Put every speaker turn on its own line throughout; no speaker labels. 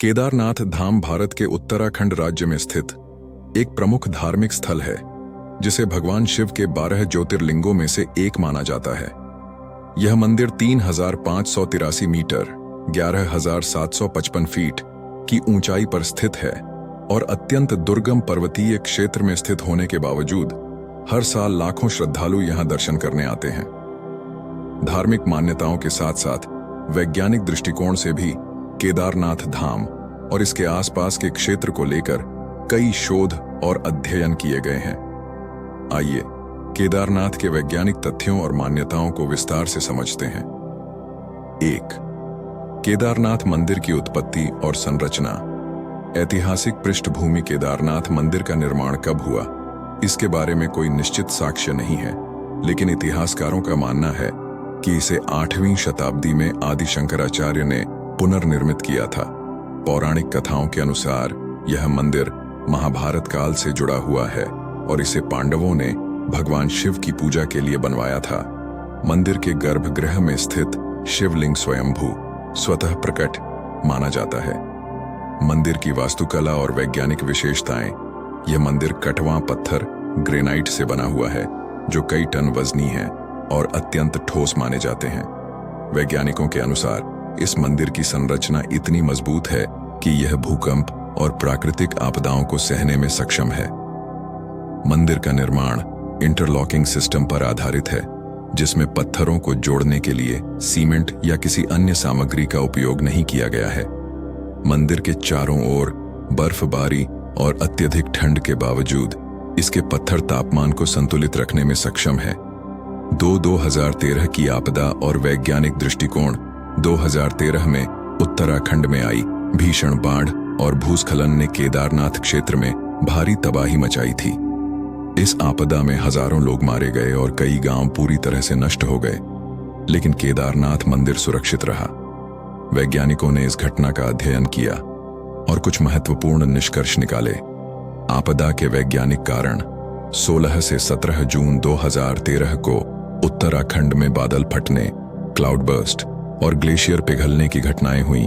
केदारनाथ धाम भारत के उत्तराखंड राज्य में स्थित एक प्रमुख धार्मिक स्थल है, जिसे भगवान शिव के 12 ज्योतिर्लिंगों में से एक माना जाता है। यह मंदिर 3,583 मीटर 11,755 फीट की ऊंचाई पर स्थित है और अत्यंत दुर्गम पर्वतीय क्षेत्र में स्थित होने के बावजूद हर साल लाखों श्रद्धालु यहां दर्शन करने आते हैं। धार्मिक मान्यताओं के साथ साथ वैज्ञानिक दृष्टिकोण से भी केदारनाथ धाम और इसके आसपास के क्षेत्र को लेकर कई शोध और अध्ययन किए गए हैं। आइए केदारनाथ के वैज्ञानिक तथ्यों और मान्यताओं को विस्तार से समझते हैं। 1. केदारनाथ मंदिर की उत्पत्ति और संरचना। ऐतिहासिक पृष्ठभूमि। केदारनाथ मंदिर का निर्माण कब हुआ, इसके बारे में कोई निश्चित साक्ष्य नहीं है, लेकिन इतिहासकारों का मानना है कि इसे 8वीं शताब्दी में आदि शंकराचार्य ने पुनर्निर्मित किया था। पौराणिक कथाओं के अनुसार यह मंदिर महाभारत काल से जुड़ा हुआ है और इसे पांडवों ने भगवान शिव की पूजा के लिए बनवाया था। मंदिर के गर्भगृह में स्थित शिवलिंग स्वयंभू स्वतः प्रकट माना जाता है। मंदिर की वास्तुकला और वैज्ञानिक विशेषताएं। यह मंदिर कटवा पत्थर ग्रेनाइट से बना हुआ है, जो कई टन वजनी है और अत्यंत ठोस माने जाते हैं। वैज्ञानिकों के अनुसार इस मंदिर की संरचना इतनी मजबूत है कि यह भूकंप और प्राकृतिक आपदाओं को सहने में सक्षम है। मंदिर का निर्माण इंटरलॉकिंग सिस्टम पर आधारित है, जिसमें पत्थरों को जोड़ने के लिए सीमेंट या किसी अन्य सामग्री का उपयोग नहीं किया गया है। मंदिर के चारों ओर बर्फबारी और अत्यधिक ठंड के बावजूद इसके पत्थर तापमान को संतुलित रखने में सक्षम है। 2013 की आपदा और वैज्ञानिक दृष्टिकोण। 2013 में उत्तराखंड में आई भीषण बाढ़ और भूस्खलन ने केदारनाथ क्षेत्र में भारी तबाही मचाई थी। इस आपदा में हजारों लोग मारे गए और कई गांव पूरी तरह से नष्ट हो गए, लेकिन केदारनाथ मंदिर सुरक्षित रहा। वैज्ञानिकों ने इस घटना का अध्ययन किया और कुछ महत्वपूर्ण निष्कर्ष निकाले। आपदा के वैज्ञानिक कारण। 16 से 17 जून 2013 को उत्तराखंड में बादल फटने, क्लाउड बर्स्ट और ग्लेशियर पिघलने की घटनाएं हुई।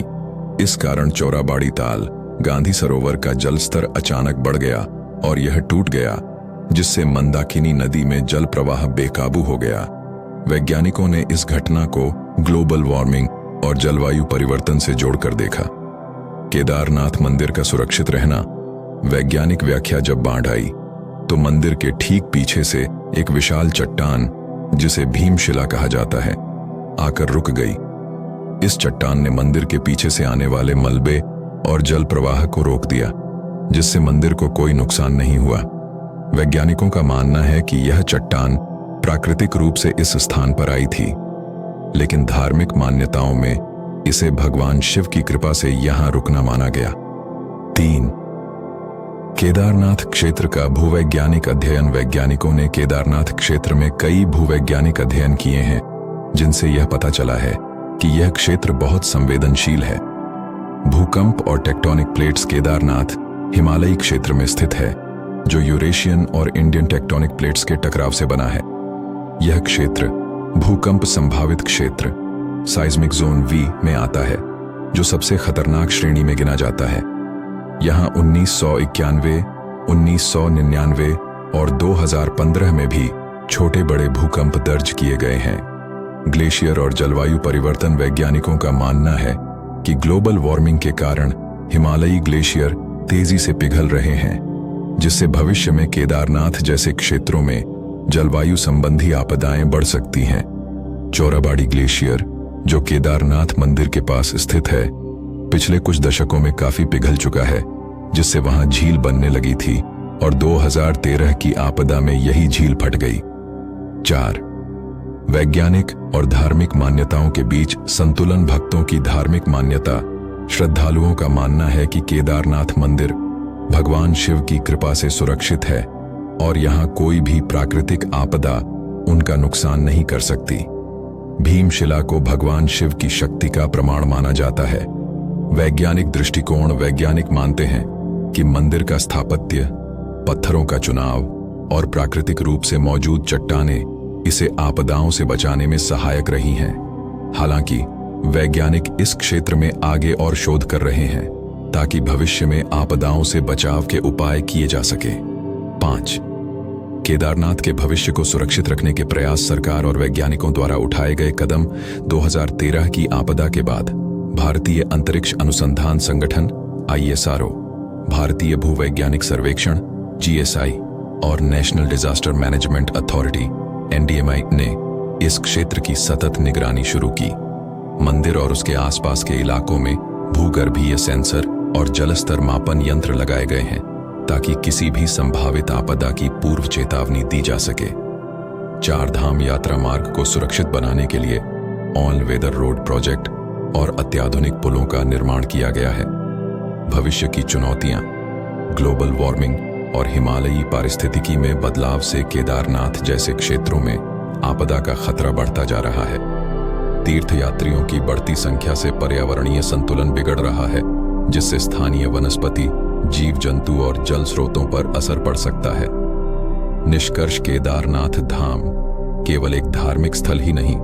इस कारण चौराबाड़ी ताल, गांधी सरोवर का जल स्तर अचानक बढ़ गया और यह टूट गया, जिससे मंदाकिनी नदी में जल प्रवाह बेकाबू हो गया। वैज्ञानिकों ने इस घटना को ग्लोबल वार्मिंग और जलवायु परिवर्तन से जोड़कर देखा। केदारनाथ मंदिर का सुरक्षित रहना। वैज्ञानिक व्याख्या। जब बाढ़ आई तो मंदिर के ठीक पीछे से एक विशाल चट्टान, जिसे भीमशिला कहा जाता है, आकर रुक गई। इस चट्टान ने मंदिर के पीछे से आने वाले मलबे और जल प्रवाह को रोक दिया, जिससे मंदिर को कोई नुकसान नहीं हुआ। वैज्ञानिकों का मानना है कि यह चट्टान प्राकृतिक रूप से इस स्थान पर आई थी, लेकिन धार्मिक मान्यताओं में इसे भगवान शिव की कृपा से यहां रुकना माना गया। 3. केदारनाथ क्षेत्र का भूवैज्ञानिक अध्ययन। वैज्ञानिकों ने केदारनाथ क्षेत्र में कई भूवैज्ञानिक अध्ययन किए हैं, जिनसे यह पता चला है कि यह क्षेत्र बहुत संवेदनशील है। भूकंप और टेक्टोनिक प्लेट्स। केदारनाथ हिमालयी क्षेत्र में स्थित है, जो यूरेशियन और इंडियन टेक्टोनिक प्लेट्स के टकराव से बना है। यह क्षेत्र भूकंप संभावित क्षेत्र साइज्मिक जोन वी में आता है, जो सबसे खतरनाक श्रेणी में गिना जाता है। यहां 1991, 1999 और 2015 में भी छोटे बड़े भूकंप दर्ज किए गए हैं। ग्लेशियर और जलवायु परिवर्तन। वैज्ञानिकों का मानना है कि ग्लोबल वार्मिंग के कारण हिमालयी ग्लेशियर तेजी से पिघल रहे हैं, जिससे भविष्य में केदारनाथ जैसे क्षेत्रों में जलवायु संबंधी आपदाएं बढ़ सकती हैं। चौराबाड़ी ग्लेशियर, जो केदारनाथ मंदिर के पास स्थित है, पिछले कुछ दशकों में काफी पिघल चुका है, जिससे वहां झील बनने लगी थी और 2013 की आपदा में यही झील फट गई। 4. वैज्ञानिक और धार्मिक मान्यताओं के बीच संतुलन। भक्तों की धार्मिक मान्यता। श्रद्धालुओं का मानना है कि केदारनाथ मंदिर भगवान शिव की कृपा से सुरक्षित है और यहां कोई भी प्राकृतिक आपदा उनका नुकसान नहीं कर सकती। भीमशिला को भगवान शिव की शक्ति का प्रमाण माना जाता है। वैज्ञानिक दृष्टिकोण। वैज्ञानिक मानते हैं कि मंदिर का स्थापत्य, पत्थरों का चुनाव और प्राकृतिक रूप से मौजूद चट्टानें इसे आपदाओं से बचाने में सहायक रही हैं। हालांकि वैज्ञानिक इस क्षेत्र में आगे और शोध कर रहे हैं ताकि भविष्य में आपदाओं से बचाव के उपाय किए जा सके। 5. केदारनाथ के भविष्य को सुरक्षित रखने के प्रयास सरकार और वैज्ञानिकों द्वारा उठाए गए कदम। 2013 की आपदा के बाद भारतीय अंतरिक्ष अनुसंधान संगठन ISRO, भारतीय भूवैज्ञानिक सर्वेक्षण GSI और national disaster management authority NDMI ने इस क्षेत्र की सतत निगरानी शुरू की। मंदिर और उसके आसपास के इलाकों में भूगर्भीय सेंसर और जलस्तर मापन यंत्र लगाए गए हैं ताकि किसी भी संभावित आपदा की पूर्व चेतावनी दी जा सके। 4 धाम यात्रा मार्ग को सुरक्षित बनाने के लिए ऑल वेदर रोड प्रोजेक्ट और अत्याधुनिक पुलों का निर्माण किया गया है। भविष्य की चुनौतियां, ग्लोबल वार्मिंग और हिमालयी पारिस्थितिकी में बदलाव से केदारनाथ जैसे क्षेत्रों में आपदा का खतरा बढ़ता जा रहा है। तीर्थयात्रियों की बढ़ती संख्या से पर्यावरणीय संतुलन बिगड़ रहा है, जिससे स्थानीय वनस्पति, जीव जंतु और जल स्रोतों पर असर पड़ सकता है। निष्कर्ष, केदारनाथ धाम केवल एक धार्मिक स्थल ही नहीं,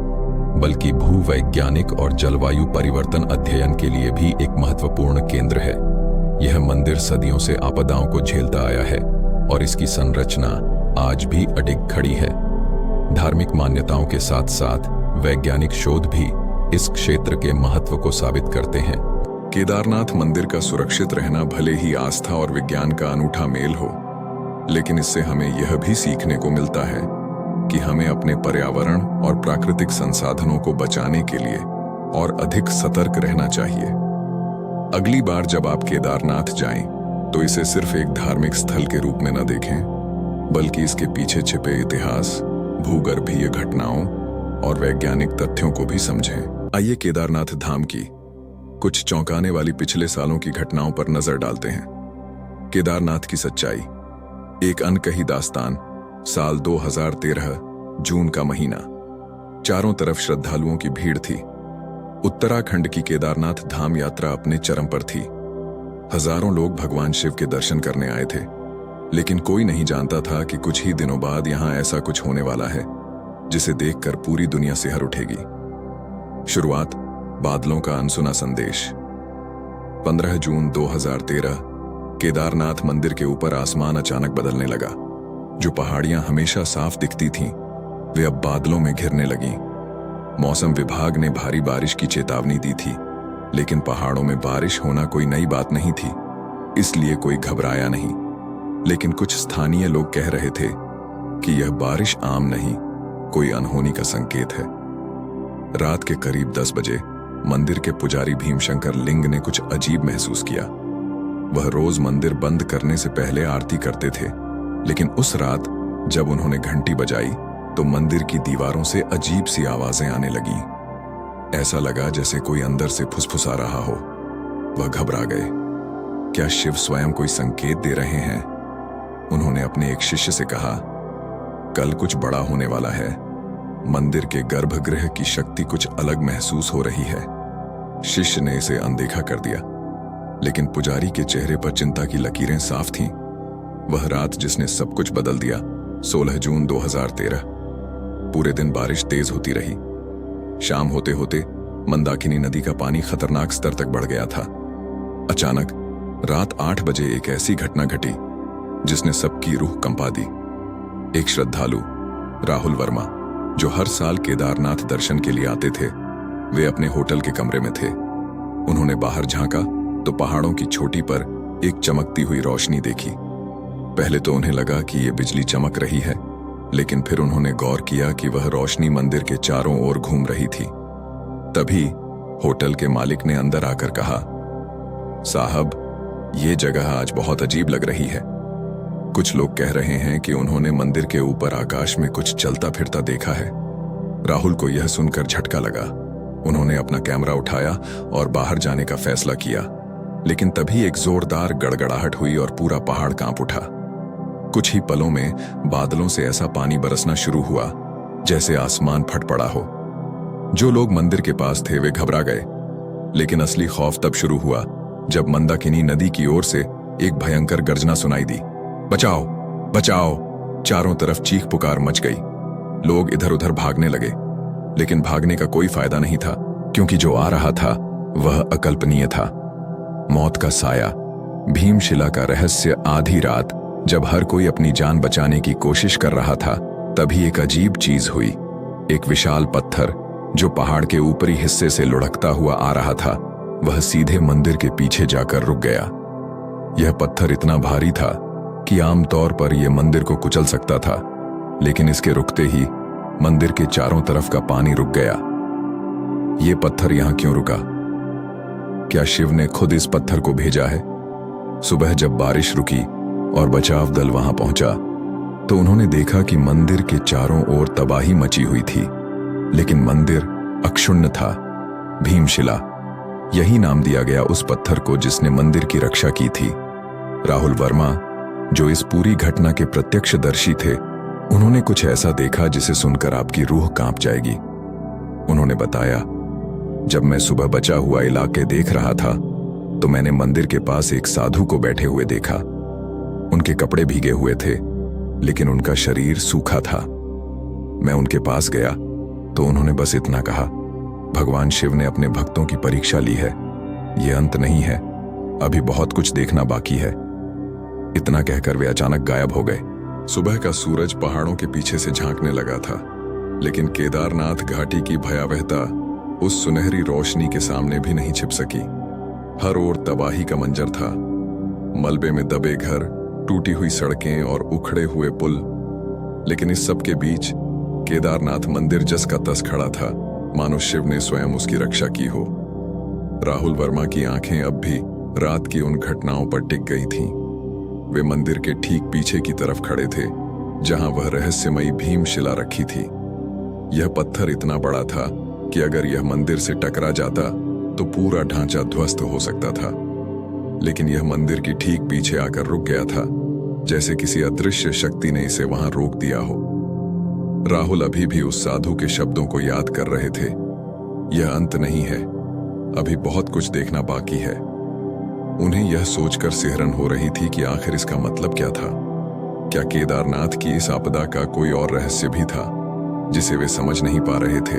बल्कि भूवैज्ञानिक और जलवायु परिवर्तन अध्ययन के लिए भी एक महत्वपूर्ण केंद्र है। यह मंदिर सदियों से आपदाओं को झेलता आया है और इसकी संरचना आज भी अडिग खड़ी है। धार्मिक मान्यताओं के साथ साथ वैज्ञानिक शोध भी इस क्षेत्र के महत्व को साबित करते हैं। केदारनाथ मंदिर का सुरक्षित रहना भले ही आस्था और विज्ञान का अनूठा मेल हो, लेकिन इससे हमें यह भी सीखने को मिलता है कि हमें अपने पर्यावरण और प्राकृतिक संसाधनों को बचाने के लिए और अधिक सतर्क रहना चाहिए। अगली बार जब आप केदारनाथ जाएं, तो इसे सिर्फ एक धार्मिक स्थल के रूप में न देखें, बल्कि इसके पीछे छिपे इतिहास, भूगर्भीय घटनाओं और वैज्ञानिक तथ्यों को भी समझें। आइए केदारनाथ धाम की कुछ चौंकाने वाली पिछले सालों की घटनाओं पर नजर डालते हैं। केदारनाथ की सच्चाई। एक अनकही दास्तान। साल 2013, जून का महीना। चारों तरफ श्रद्धालुओं की भीड़ थी। उत्तराखंड की केदारनाथ धाम यात्रा अपने चरम पर थी। हजारों लोग भगवान शिव के दर्शन करने आए थे, लेकिन कोई नहीं जानता था कि कुछ ही दिनों बाद यहां ऐसा कुछ होने वाला है जिसे देखकर पूरी दुनिया सिहर उठेगी। शुरुआत, बादलों का अनसुना संदेश। 15 जून 2013, केदारनाथ मंदिर के ऊपर आसमान अचानक बदलने लगा। जो पहाड़ियां हमेशा साफ दिखती थीं, वे अब बादलों में घिरने लगीं। मौसम विभाग ने भारी बारिश की चेतावनी दी थी, लेकिन पहाड़ों में बारिश होना कोई नई बात नहीं थी, इसलिए कोई घबराया नहीं। लेकिन कुछ स्थानीय लोग कह रहे थे कि यह बारिश आम नहीं, कोई अनहोनी का संकेत है। रात के करीब 10 बजे मंदिर के पुजारी भीमशंकर लिंग ने कुछ अजीब महसूस किया। वह रोज मंदिर बंद करने से पहले आरती करते थे, लेकिन उस रात जब उन्होंने घंटी बजाई तो मंदिर की दीवारों से अजीब सी आवाजें आने लगीं। ऐसा लगा जैसे कोई अंदर से फुसफुसा रहा हो। वह घबरा गए। क्या शिव स्वयं कोई संकेत दे रहे हैं? उन्होंने अपने एक शिष्य से कहा, कल कुछ बड़ा होने वाला है। मंदिर के गर्भगृह की शक्ति कुछ अलग महसूस हो रही है। शिष्य ने इसे अनदेखा कर दिया, लेकिन पुजारी के चेहरे पर चिंता की लकीरें साफ थीं। वह रात जिसने सब कुछ बदल दिया। 16 जून 2013, पूरे दिन बारिश तेज होती रही। शाम होते होते मंदाकिनी नदी का पानी खतरनाक स्तर तक बढ़ गया था। अचानक रात 8 बजे एक ऐसी घटना घटी जिसने सबकी रूह कंपा दी। एक श्रद्धालु, राहुल वर्मा, जो हर साल केदारनाथ दर्शन के लिए आते थे, वे अपने होटल के कमरे में थे। उन्होंने बाहर झांका तो पहाड़ों की चोटी पर एक चमकती हुई रोशनी देखी। पहले तो उन्हें लगा कि यह बिजली चमक रही है, लेकिन फिर उन्होंने गौर किया कि वह रोशनी मंदिर के चारों ओर घूम रही थी। तभी होटल के मालिक ने अंदर आकर कहा, साहब, ये जगह आज बहुत अजीब लग रही है। कुछ लोग कह रहे हैं कि उन्होंने मंदिर के ऊपर आकाश में कुछ चलता फिरता देखा है। राहुल को यह सुनकर झटका लगा। उन्होंने अपना कैमरा उठाया और बाहर जाने का फैसला किया, लेकिन तभी एक जोरदार गड़गड़ाहट हुई और पूरा पहाड़ कांप उठा। कुछ ही पलों में बादलों से ऐसा पानी बरसना शुरू हुआ जैसे आसमान फट पड़ा हो। जो लोग मंदिर के पास थे वे घबरा गए, लेकिन असली खौफ तब शुरू हुआ जब मंदाकिनी नदी की ओर से एक भयंकर गर्जना सुनाई दी। बचाओ, बचाओ! चारों तरफ चीख पुकार मच गई। लोग इधर उधर भागने लगे, लेकिन भागने का कोई फायदा नहीं था, क्योंकि जो आ रहा था वह अकल्पनीय था। मौत का साया, भीमशिला का रहस्य। आधी रात जब हर कोई अपनी जान बचाने की कोशिश कर रहा था, तभी एक अजीब चीज हुई। एक विशाल पत्थर जो पहाड़ के ऊपरी हिस्से से लुढ़कता हुआ आ रहा था, वह सीधे मंदिर के पीछे जाकर रुक गया। यह पत्थर इतना भारी था कि आमतौर पर यह मंदिर को कुचल सकता था, लेकिन इसके रुकते ही मंदिर के चारों तरफ का पानी रुक गया। यह पत्थर यहां क्यों रुका? क्या शिव ने खुद इस पत्थर को भेजा है? सुबह जब बारिश रुकी और बचाव दल वहां पहुंचा, तो उन्होंने देखा कि मंदिर के चारों ओर तबाही मची हुई थी, लेकिन मंदिर अक्षुण्ण था। भीमशिला, यही नाम दिया गया उस पत्थर को जिसने मंदिर की रक्षा की थी। राहुल वर्मा, जो इस पूरी घटना के प्रत्यक्षदर्शी थे, उन्होंने कुछ ऐसा देखा जिसे सुनकर आपकी रूह कांप जाएगी। उन्होंने बताया, जब मैं सुबह बचा हुआ इलाके देख रहा था, तो मैंने मंदिर के पास एक साधु को बैठे हुए देखा। उनके कपड़े भीगे हुए थे, लेकिन उनका शरीर सूखा था। मैं उनके पास गया तो उन्होंने बस इतना कहा, भगवान शिव ने अपने भक्तों की परीक्षा ली है, यह अंत नहीं है, अभी बहुत कुछ देखना बाकी है। इतना कहकर वे अचानक गायब हो गए। सुबह का सूरज पहाड़ों के पीछे से झांकने लगा था, लेकिन केदारनाथ घाटी की भयावहता उस सुनहरी रोशनी के सामने भी नहीं छिप सकी। हर ओर तबाही का मंजर था, मलबे में दबे घर, टूटी हुई सड़कें और उखड़े हुए पुल। लेकिन इस सब के बीच केदारनाथ मंदिर जस का तस खड़ा था, मानो शिव ने स्वयं उसकी रक्षा की हो। राहुल वर्मा की आंखें अब भी रात की उन घटनाओं पर टिक गई थीं। वे मंदिर के ठीक पीछे की तरफ खड़े थे, जहां वह रहस्यमयी भीमशिला रखी थी। यह पत्थर इतना बड़ा था कि अगर यह मंदिर से टकरा जाता तो पूरा ढांचा ध्वस्त हो सकता था, लेकिन यह मंदिर की ठीक पीछे आकर रुक गया था, जैसे किसी अदृश्य शक्ति ने इसे वहां रोक दिया हो। राहुल अभी भी उस साधु के शब्दों को याद कर रहे थे, यह अंत नहीं है, अभी बहुत कुछ देखना बाकी है। उन्हें यह सोचकर सिहरन हो रही थी कि आखिर इसका मतलब क्या था। क्या केदारनाथ की इस आपदा का कोई और रहस्य भी था जिसे वे समझ नहीं पा रहे थे?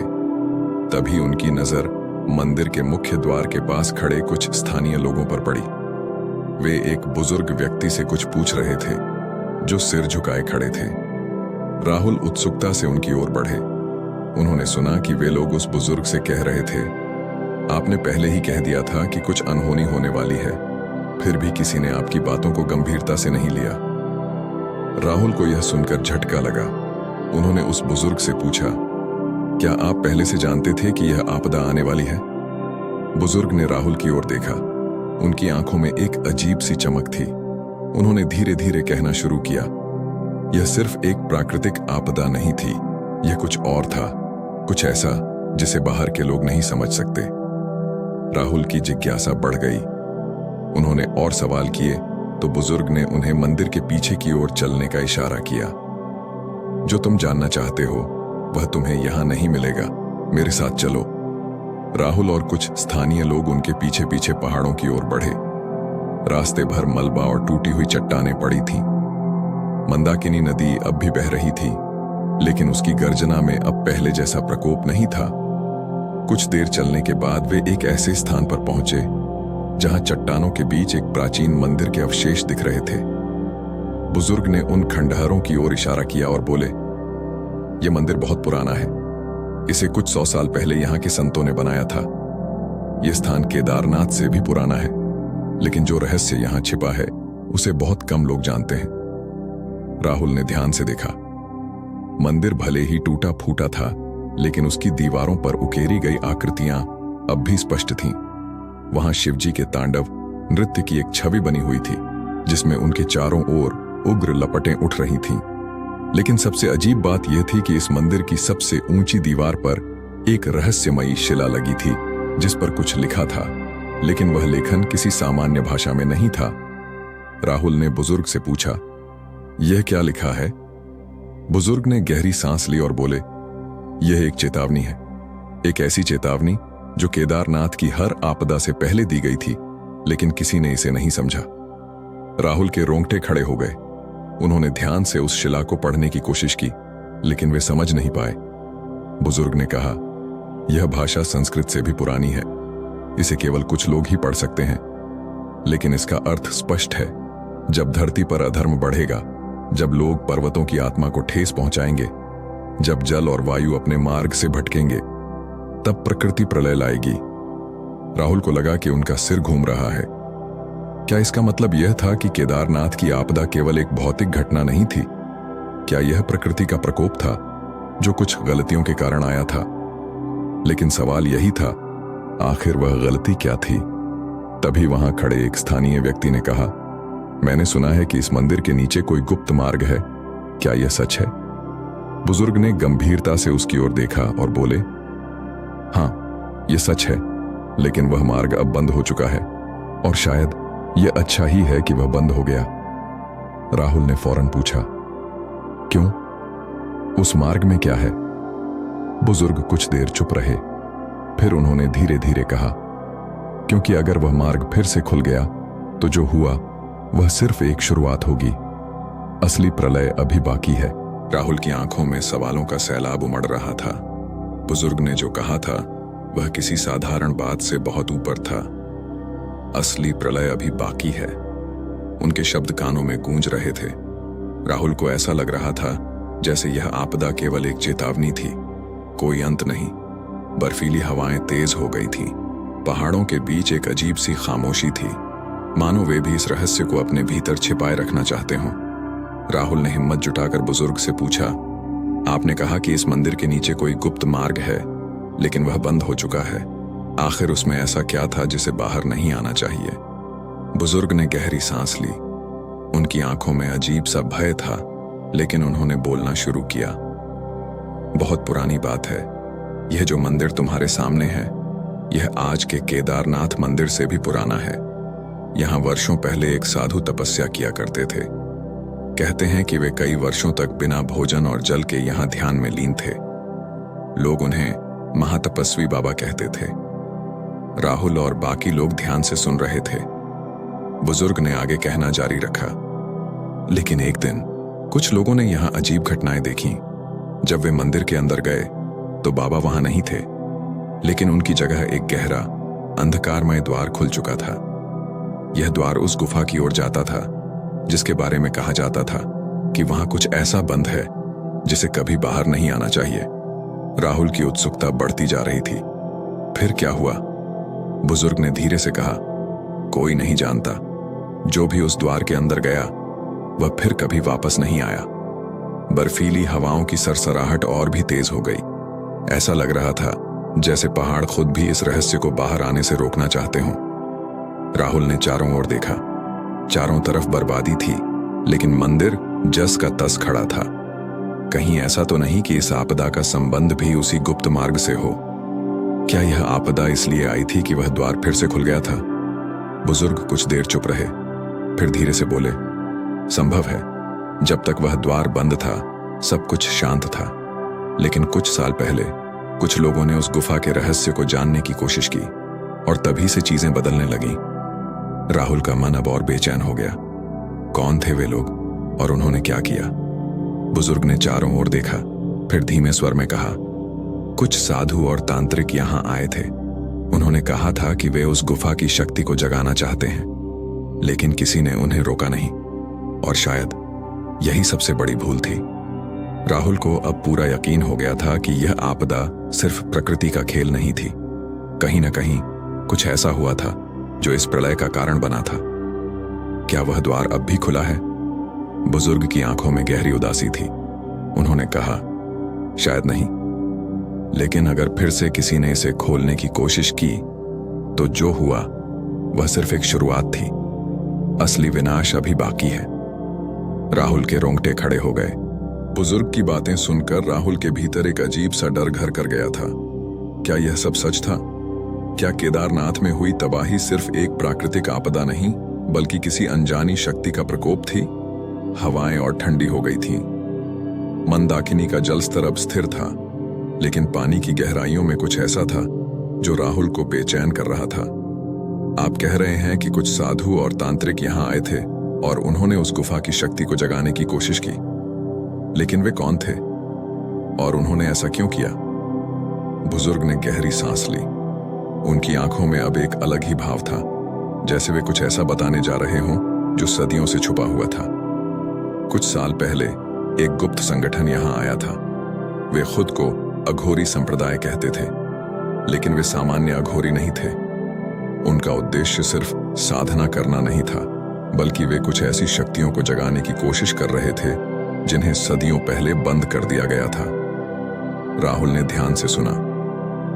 तभी उनकी नजर मंदिर के मुख्य द्वार के पास खड़े कुछ स्थानीय लोगों पर पड़ी। वे एक बुजुर्ग व्यक्ति से कुछ पूछ रहे थे, जो सिर झुकाए खड़े थे। राहुल उत्सुकता से उनकी ओर बढ़े। उन्होंने सुना कि वे लोग उस बुजुर्ग से कह रहे थे, आपने पहले ही कह दिया था कि कुछ अनहोनी होने वाली है, फिर भी किसी ने आपकी बातों को गंभीरता से नहीं लिया। राहुल को यह सुनकर झटका लगा। उन्होंने उस बुजुर्ग से पूछा, क्या आप पहले से जानते थे कि यह आपदा आने वाली है? बुजुर्ग ने राहुल की ओर देखा। उनकी आंखों में एक अजीब सी चमक थी। उन्होंने धीरे धीरे कहना शुरू किया, यह सिर्फ एक प्राकृतिक आपदा नहीं थी, यह कुछ और था, कुछ ऐसा जिसे बाहर के लोग नहीं समझ सकते। राहुल की जिज्ञासा बढ़ गई। उन्होंने और सवाल किए तो बुजुर्ग ने उन्हें मंदिर के पीछे की ओर चलने का इशारा किया। जो तुम जानना चाहते हो वह तुम्हें यहां नहीं मिलेगा, मेरे साथ चलो। राहुल और कुछ स्थानीय लोग उनके पीछे पीछे पहाड़ों की ओर बढ़े। रास्ते भर मलबा और टूटी हुई चट्टानें पड़ी थीं। मंदाकिनी नदी अब भी बह रही थी, लेकिन उसकी गर्जना में अब पहले जैसा प्रकोप नहीं था। कुछ देर चलने के बाद वे एक ऐसे स्थान पर पहुंचे जहां चट्टानों के बीच एक प्राचीन मंदिर के अवशेष दिख रहे थे। बुजुर्ग ने उन खंडहरों की ओर इशारा किया और बोले, यह मंदिर बहुत पुराना है, इसे कुछ 100 साल पहले यहां के संतों ने बनाया था। यह स्थान केदारनाथ से भी पुराना है, लेकिन जो रहस्य यहां छिपा है उसे बहुत कम लोग जानते हैं। राहुल ने ध्यान से देखा। मंदिर भले ही टूटा फूटा था, लेकिन उसकी दीवारों पर उकेरी गई आकृतियां अब भी स्पष्ट थीं। वहां शिवजी के तांडव नृत्य की एक छवि बनी हुई थी, जिसमें उनके चारों ओर उग्र लपटें उठ रही थीं। लेकिन सबसे अजीब बात यह थी कि इस मंदिर की सबसे ऊंची दीवार पर एक रहस्यमयी शिला लगी थी, जिस पर कुछ लिखा था, लेकिन वह लेखन किसी सामान्य भाषा में नहीं था। राहुल ने बुजुर्ग से पूछा, यह क्या लिखा है? बुजुर्ग ने गहरी सांस ली और बोले, यह एक चेतावनी है, एक ऐसी चेतावनी जो केदारनाथ की हर आपदा से पहले दी गई थी, लेकिन किसी ने इसे नहीं समझा। राहुल के रोंगटे खड़े हो गए। उन्होंने ध्यान से उस शिला को पढ़ने की कोशिश की, लेकिन वे समझ नहीं पाए। बुजुर्ग ने कहा, यह भाषा संस्कृत से भी पुरानी है, इसे केवल कुछ लोग ही पढ़ सकते हैं। लेकिन इसका अर्थ स्पष्ट है। जब धरती पर अधर्म बढ़ेगा, जब लोग पर्वतों की आत्मा को ठेस पहुंचाएंगे, जब जल और वायु अपने मार्ग से भटकेंगे, तब प्रकृति प्रलय लाएगी। राहुल को लगा कि उनका सिर घूम रहा है। क्या इसका मतलब यह था कि केदारनाथ की आपदा केवल एक भौतिक घटना नहीं थी? क्या यह प्रकृति का प्रकोप था जो कुछ गलतियों के कारण आया था? लेकिन सवाल यही था, आखिर वह गलती क्या थी? तभी वहां खड़े एक स्थानीय व्यक्ति ने कहा, मैंने सुना है कि इस मंदिर के नीचे कोई गुप्त मार्ग है, क्या यह सच है? बुजुर्ग ने गंभीरता से उसकी ओर देखा और बोले, हाँ, यह सच है, लेकिन वह मार्ग अब बंद हो चुका है और शायद यह अच्छा ही है कि वह बंद हो गया। राहुल ने फौरन पूछा, क्यों? उस मार्ग में क्या है? बुजुर्ग कुछ देर चुप रहे, फिर उन्होंने धीरे धीरे कहा, क्योंकि अगर वह मार्ग फिर से खुल गया तो जो हुआ वह सिर्फ एक शुरुआत होगी। असली प्रलय अभी बाकी है। राहुल की आंखों में सवालों का सैलाब उमड़ रहा था। बुजुर्ग ने जो कहा था वह किसी साधारण बात से बहुत ऊपर था। असली प्रलय अभी बाकी है। उनके शब्द कानों में गूंज रहे थे। राहुल को ऐसा लग रहा था जैसे यह आपदा केवल एक चेतावनी थी, कोई अंत नहीं। बर्फीली हवाएं तेज हो गई थीं। पहाड़ों के बीच एक अजीब सी खामोशी थी, मानो वे भी इस रहस्य को अपने भीतर छिपाए रखना चाहते हों। राहुल ने हिम्मत जुटाकर बुजुर्ग से पूछा, आपने कहा कि इस मंदिर के नीचे कोई गुप्त मार्ग है, लेकिन वह बंद हो चुका है। आखिर उसमें ऐसा क्या था जिसे बाहर नहीं आना चाहिए? बुजुर्ग ने गहरी सांस ली। उनकी आंखों में अजीब सा भय था, लेकिन उन्होंने बोलना शुरू किया। बहुत पुरानी बात है। यह जो मंदिर तुम्हारे सामने है, यह आज के केदारनाथ मंदिर से भी पुराना है। यहां वर्षों पहले एक साधु तपस्या किया करते थे। कहते हैं कि वे कई वर्षों तक बिना भोजन और जल के यहां ध्यान में लीन थे। लोग उन्हें महातपस्वी बाबा कहते थे। राहुल और बाकी लोग ध्यान से सुन रहे थे। बुजुर्ग ने आगे कहना जारी रखा, लेकिन एक दिन कुछ लोगों ने यहां अजीब घटनाएं देखी। जब वे मंदिर के अंदर गए तो बाबा वहां नहीं थे, लेकिन उनकी जगह एक गहरा अंधकारमय द्वार खुल चुका था। यह द्वार उस गुफा की ओर जाता था जिसके बारे में कहा जाता था कि वहां कुछ ऐसा बंद है जिसे कभी बाहर नहीं आना चाहिए। राहुल की उत्सुकता बढ़ती जा रही थी। फिर क्या हुआ? बुजुर्ग ने धीरे से कहा, कोई नहीं जानता। जो भी उस द्वार के अंदर गया वह फिर कभी वापस नहीं आया। बर्फीली हवाओं की सरसराहट और भी तेज हो गई। ऐसा लग रहा था जैसे पहाड़ खुद भी इस रहस्य को बाहर आने से रोकना चाहते हों। राहुल ने चारों ओर देखा। चारों तरफ बर्बादी थी, लेकिन मंदिर जस का तस खड़ा था। कहीं ऐसा तो नहीं कि इस आपदा का संबंध भी उसी गुप्त मार्ग से हो? क्या यह आपदा इसलिए आई थी कि वह द्वार फिर से खुल गया था? बुजुर्ग कुछ देर चुप रहे, फिर धीरे से बोले, संभव है। जब तक वह द्वार बंद था सब कुछ शांत था, लेकिन कुछ साल पहले कुछ लोगों ने उस गुफा के रहस्य को जानने की कोशिश की और तभी से चीजें बदलने लगीं। राहुल का मन अब और बेचैन हो गया। कौन थे वे लोग और उन्होंने क्या किया? बुजुर्ग ने चारों ओर देखा, फिर धीमे स्वर में कहा, कुछ साधु और तांत्रिक यहां आए थे। उन्होंने कहा था कि वे उस गुफा की शक्ति को जगाना चाहते हैं, लेकिन किसी ने उन्हें रोका नहीं। और शायद यही सबसे बड़ी भूल थी। राहुल को अब पूरा यकीन हो गया था कि यह आपदा सिर्फ प्रकृति का खेल नहीं थी। कहीं न कहीं कुछ ऐसा हुआ था जो इस प्रलय का कारण बना था। क्या वह द्वार अब भी खुला है? बुजुर्ग की आंखों में गहरी उदासी थी। उन्होंने कहा, शायद नहीं, लेकिन अगर फिर से किसी ने इसे खोलने की कोशिश की तो जो हुआ वह सिर्फ एक शुरुआत थी। असली विनाश अभी बाकी है। राहुल के रोंगटे खड़े हो गए। बुजुर्ग की बातें सुनकर राहुल के भीतर एक अजीब सा डर घर कर गया था। क्या यह सब सच था? क्या केदारनाथ में हुई तबाही सिर्फ एक प्राकृतिक आपदा नहीं, बल्कि किसी अनजानी शक्ति का प्रकोप थी? हवाएं और ठंडी हो गई थीं। मंदाकिनी का जलस्तर अब स्थिर था, लेकिन पानी की गहराइयों में कुछ ऐसा था जो राहुल को बेचैन कर रहा था। आप कह रहे हैं कि कुछ साधु और तांत्रिक यहां आए थे और उन्होंने उस गुफा की शक्ति को जगाने की कोशिश की, लेकिन वे कौन थे और उन्होंने ऐसा क्यों किया? बुजुर्ग ने गहरी सांस ली। उनकी आंखों में अब एक अलग ही भाव था। जैसे वे कुछ ऐसा बताने जा रहे हों जो सदियों से छुपा हुआ था। कुछ साल पहले एक गुप्त संगठन यहां आया था। वे खुद को अघोरी संप्रदाय कहते थे, लेकिन वे सामान्य अघोरी नहीं थे। उनका उद्देश्य सिर्फ साधना करना नहीं था, बल्कि वे कुछ ऐसी शक्तियों को जगाने की कोशिश कर रहे थे जिन्हें सदियों पहले बंद कर दिया गया था। राहुल ने ध्यान से सुना।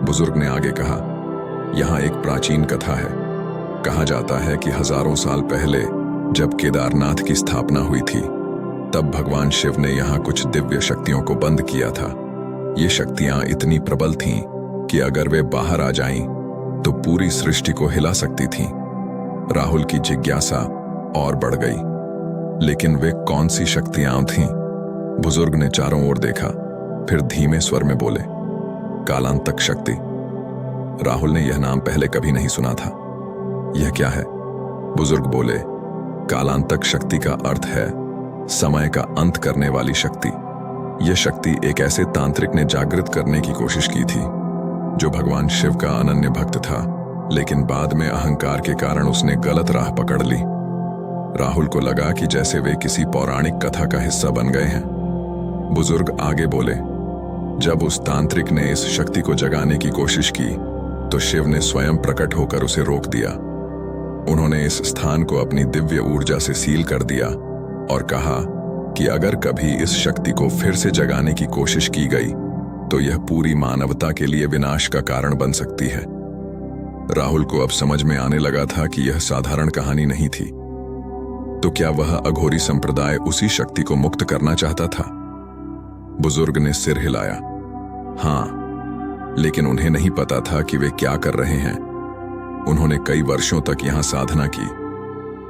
बुजुर्ग ने आगे कहा, यहां एक प्राचीन कथा है। कहा जाता है कि हजारों साल पहले जब केदारनाथ की स्थापना हुई थी, तब भगवान शिव ने यहां कुछ दिव्य शक्तियों को बंद किया था। ये शक्तियां इतनी प्रबल थीं कि अगर वे बाहर आ जाईं तो पूरी सृष्टि को हिला सकती थीं। राहुल की जिज्ञासा और बढ़ गई। लेकिन वे कौन सी शक्तियां थीं? बुजुर्ग ने चारों ओर देखा, फिर धीमे स्वर में बोले, कालांतक शक्ति। राहुल ने यह नाम पहले कभी नहीं सुना था। यह क्या है? बुजुर्ग बोले, कालांतक शक्ति का अर्थ है समय का अंत करने वाली शक्ति। यह शक्ति एक ऐसे तांत्रिक ने जागृत करने की कोशिश की थी जो भगवान शिव का अनन्य भक्त था, लेकिन बाद में अहंकार के कारण उसने गलत राह पकड़ ली। राहुल को लगा कि जैसे वे किसी पौराणिक कथा का हिस्सा बन गए हैं। बुजुर्ग आगे बोले, जब उस तांत्रिक ने इस शक्ति को जगाने की कोशिश की तो शिव ने स्वयं प्रकट होकर उसे रोक दिया। उन्होंने इस स्थान को अपनी दिव्य ऊर्जा से सील कर दिया और कहा कि अगर कभी इस शक्ति को फिर से जगाने की कोशिश की गई तो यह पूरी मानवता के लिए विनाश का कारण बन सकती है। राहुल को अब समझ में आने लगा था कि यह साधारण कहानी नहीं थी। तो क्या वह अघोरी संप्रदाय उसी शक्ति को मुक्त करना चाहता था? बुजुर्ग ने सिर हिलाया। हां, लेकिन उन्हें नहीं पता था कि वे क्या कर रहे हैं। उन्होंने कई वर्षों तक यहां साधना की।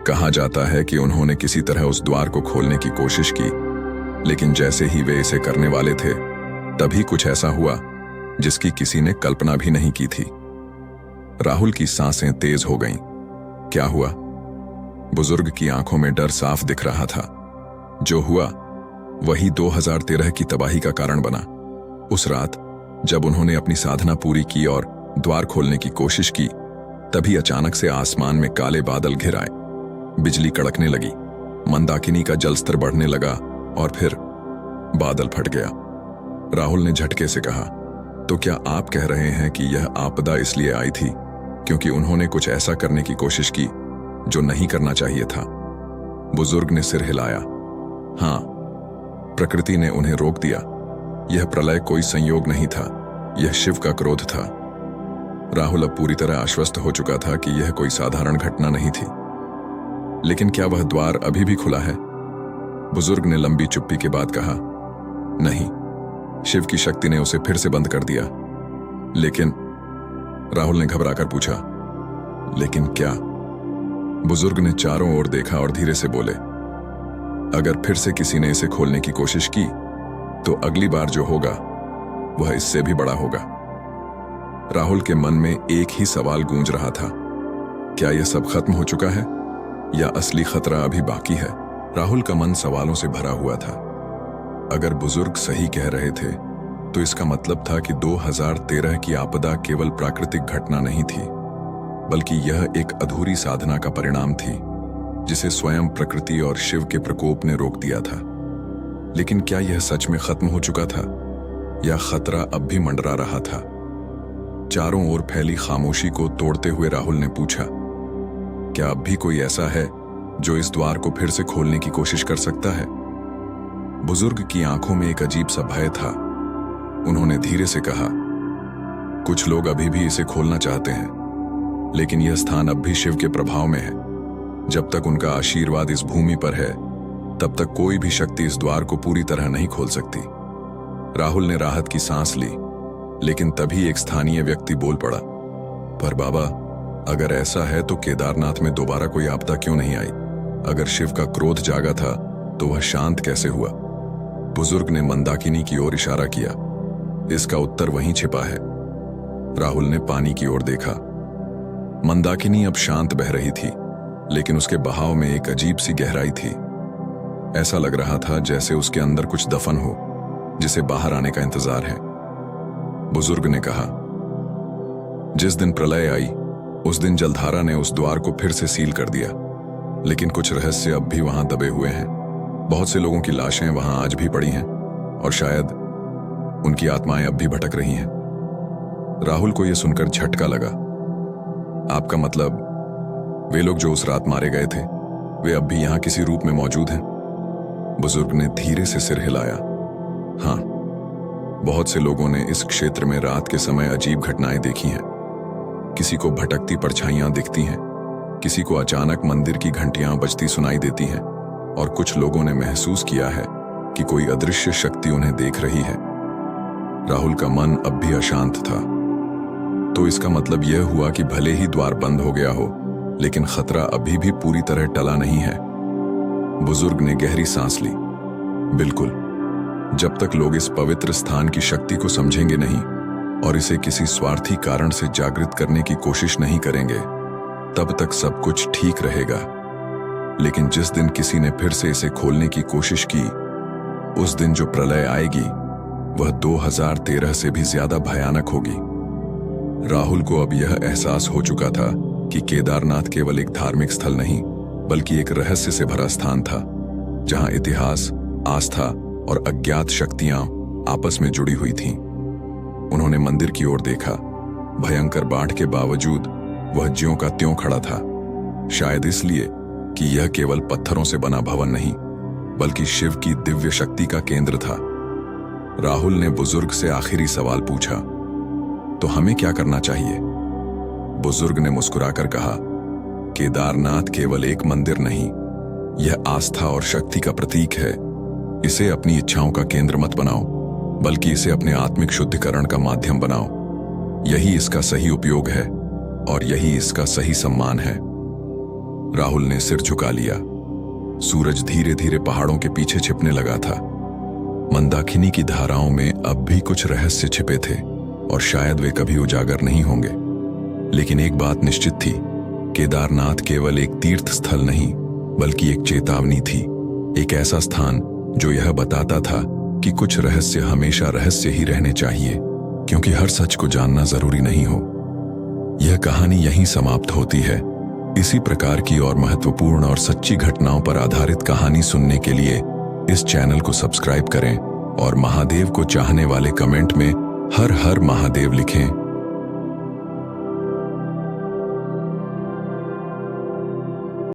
कहा जाता है कि उन्होंने किसी तरह उस द्वार को खोलने की कोशिश की, लेकिन जैसे ही वे इसे करने वाले थे, तभी कुछ ऐसा हुआ जिसकी किसी ने कल्पना भी नहीं की थी। राहुल की सांसें तेज हो गईं। क्या हुआ? बुजुर्ग की आंखों में डर साफ दिख रहा था। जो हुआ वही 2013 की तबाही का कारण बना। उस रात जब उन्होंने अपनी साधना पूरी की और द्वार खोलने की कोशिश की, तभी अचानक से आसमान में काले बादल घिर आए। बिजली कड़कने लगी, मंदाकिनी का जलस्तर बढ़ने लगा और फिर बादल फट गया। राहुल ने झटके से कहा, तो क्या आप कह रहे हैं कि यह आपदा इसलिए आई थी क्योंकि उन्होंने कुछ ऐसा करने की कोशिश की जो नहीं करना चाहिए था? बुजुर्ग ने सिर हिलाया। हां, प्रकृति ने उन्हें रोक दिया। यह प्रलय कोई संयोग नहीं था, यह शिव का क्रोध था। राहुल अब पूरी तरह आश्वस्त हो चुका था कि यह कोई साधारण घटना नहीं थी। लेकिन क्या वह द्वार अभी भी खुला है? बुजुर्ग ने लंबी चुप्पी के बाद कहा, नहीं, शिव की शक्ति ने उसे फिर से बंद कर दिया। लेकिन? राहुल ने घबराकर पूछा, लेकिन क्या? बुजुर्ग ने चारों ओर देखा और धीरे से बोले, अगर फिर से किसी ने इसे खोलने की कोशिश की तो अगली बार जो होगा वह इससे भी बड़ा होगा। राहुल के मन में एक ही सवाल गूंज रहा था, क्या यह सब खत्म हो चुका है या असली खतरा अभी बाकी है? राहुल का मन सवालों से भरा हुआ था। अगर बुजुर्ग सही कह रहे थे तो इसका मतलब था कि 2013 की आपदा केवल प्राकृतिक घटना नहीं थी, बल्कि यह एक अधूरी साधना का परिणाम थी जिसे स्वयं प्रकृति और शिव के प्रकोप ने रोक दिया था। लेकिन क्या यह सच में खत्म हो चुका था या खतरा अब भी मंडरा रहा था? चारों ओर फैली खामोशी को तोड़ते हुए राहुल ने पूछा, क्या अब भी कोई ऐसा है जो इस द्वार को फिर से खोलने की कोशिश कर सकता है? बुजुर्ग की आंखों में एक अजीब सा भय था। उन्होंने धीरे से कहा, कुछ लोग अभी भी इसे खोलना चाहते हैं, लेकिन यह स्थान अब भी शिव के प्रभाव में है। जब तक उनका आशीर्वाद इस भूमि पर है, तब तक कोई भी शक्ति इस द्वार को पूरी तरह नहीं खोल सकती। राहुल ने राहत की सांस ली, लेकिन तभी एक स्थानीय व्यक्ति बोल पड़ा, पर बाबा, अगर ऐसा है तो केदारनाथ में दोबारा कोई आपदा क्यों नहीं आई? अगर शिव का क्रोध जागा था तो वह शांत कैसे हुआ? बुजुर्ग ने मंदाकिनी की ओर इशारा किया, इसका उत्तर वहीं छिपा है। राहुल ने पानी की ओर देखा। मंदाकिनी अब शांत बह रही थी, लेकिन उसके बहाव में एक अजीब सी गहराई थी। ऐसा लग रहा था जैसे उसके अंदर कुछ दफन हो, जिसे बाहर आने का इंतजार है। बुजुर्ग ने कहा, जिस दिन प्रलय आई उस दिन जलधारा ने उस द्वार को फिर से सील कर दिया, लेकिन कुछ रहस्य अब भी वहां दबे हुए हैं। बहुत से लोगों की लाशें वहां आज भी पड़ी हैं और शायद उनकी आत्माएं अब भी भटक रही हैं। राहुल को यह सुनकर झटका लगा। आपका मतलब वे लोग जो उस रात मारे गए थे वे अब भी यहां किसी रूप में मौजूद हैं? बुजुर्ग ने धीरे से सिर हिलाया। हाँ, बहुत से लोगों ने इस क्षेत्र में रात के समय अजीब घटनाएं देखी हैं। किसी को भटकती परछाइयां दिखती हैं, किसी को अचानक मंदिर की घंटियां बजती सुनाई देती हैं और कुछ लोगों ने महसूस किया है कि कोई अदृश्य शक्ति उन्हें देख रही है। राहुल का मन अब भी अशांत था। तो इसका मतलब यह हुआ कि भले ही द्वार बंद हो गया हो, लेकिन खतरा अभी भी पूरी तरह टला नहीं है। बुजुर्ग ने गहरी सांस ली। बिल्कुल, जब तक लोग इस पवित्र स्थान की शक्ति को समझेंगे नहीं और इसे किसी स्वार्थी कारण से जागृत करने की कोशिश नहीं करेंगे, तब तक सब कुछ ठीक रहेगा। लेकिन जिस दिन किसी ने फिर से इसे खोलने की कोशिश की, उस दिन जो प्रलय आएगी वह 2013 से भी ज्यादा भयानक होगी। राहुल को अब यह एहसास हो चुका था कि केदारनाथ केवल एक धार्मिक स्थल नहीं, बल्कि एक रहस्य से भरा स्थान था, जहां इतिहास, आस्था और अज्ञात शक्तियां आपस में जुड़ी हुई थीं। उन्होंने मंदिर की ओर देखा। भयंकर बाढ़ के बावजूद वह ज्यों का त्यों खड़ा था, शायद इसलिए कि यह केवल पत्थरों से बना भवन नहीं, बल्कि शिव की दिव्य शक्ति का केंद्र था। राहुल ने बुजुर्ग से आखिरी सवाल पूछा, तो हमें क्या करना चाहिए? बुजुर्ग ने मुस्कुराकर कहा, केदारनाथ केवल एक मंदिर नहीं, यह आस्था और शक्ति का प्रतीक है। इसे अपनी इच्छाओं का केंद्र मत बनाओ, बल्कि इसे अपने आत्मिक शुद्धिकरण का माध्यम बनाओ। यही इसका सही उपयोग है और यही इसका सही सम्मान है। राहुल ने सिर झुका लिया। सूरज धीरे धीरे पहाड़ों के पीछे छिपने लगा था। मंदाकिनी की धाराओं में अब भी कुछ रहस्य छिपे थे और शायद वे कभी उजागर नहीं होंगे। लेकिन एक बात निश्चित थी, केदारनाथ केवल एक तीर्थ स्थल नहीं, बल्कि एक चेतावनी थी। एक ऐसा स्थान जो यह बताता था कि कुछ रहस्य हमेशा रहस्य ही रहने चाहिए, क्योंकि हर सच को जानना जरूरी नहीं हो। यह कहानी यहीं समाप्त होती है। इसी प्रकार की और महत्वपूर्ण और सच्ची घटनाओं पर आधारित कहानी सुनने के लिए इस चैनल को सब्सक्राइब करें और महादेव को चाहने वाले कमेंट में हर हर महादेव लिखें।